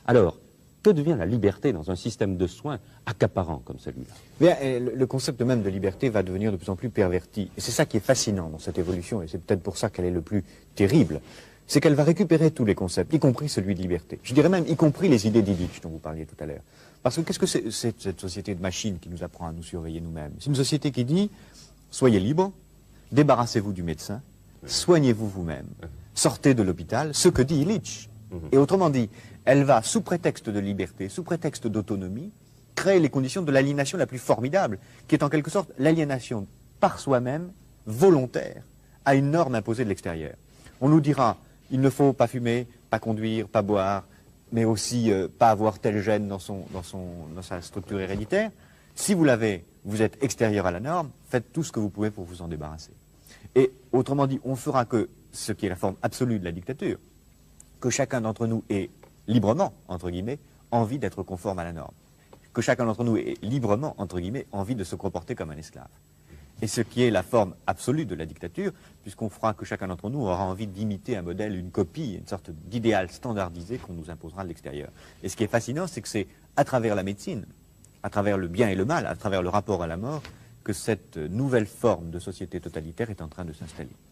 Alors, que devient la liberté dans un système de soins accaparant comme celui-là? Bien, le concept même de liberté va devenir de plus en plus perverti. Et c'est ça qui est fascinant dans cette évolution, et c'est peut-être pour ça qu'elle est le plus terrible. C'est qu'elle va récupérer tous les concepts, y compris celui de liberté. Je dirais même, y compris les idées d'Illich dont vous parliez tout à l'heure. Parce que qu'est-ce que c'est cette société de machines qui nous apprend à nous surveiller nous-mêmes? C'est une société qui dit, soyez libres, débarrassez-vous du médecin, soignez-vous vous-même, sortez de l'hôpital, ce que dit Illich. Et autrement dit, elle va, sous prétexte de liberté, sous prétexte d'autonomie, créer les conditions de l'aliénation la plus formidable, qui est en quelque sorte l'aliénation par soi-même, volontaire, à une norme imposée de l'extérieur. On nous dira, il ne faut pas fumer, pas conduire, pas boire, mais aussi pas avoir tel gène dans sa structure héréditaire. Si vous l'avez, vous êtes extérieur à la norme, faites tout ce que vous pouvez pour vous en débarrasser. Et autrement dit, on fera que ce qui est la forme absolue de la dictature, que chacun d'entre nous ait librement, entre guillemets, envie d'être conforme à la norme. Que chacun d'entre nous ait librement, entre guillemets, envie de se comporter comme un esclave. Et ce qui est la forme absolue de la dictature, puisqu'on fera que chacun d'entre nous aura envie d'imiter un modèle, une copie, une sorte d'idéal standardisé qu'on nous imposera de l'extérieur. Et ce qui est fascinant, c'est que c'est à travers la médecine, à travers le bien et le mal, à travers le rapport à la mort, que cette nouvelle forme de société totalitaire est en train de s'installer.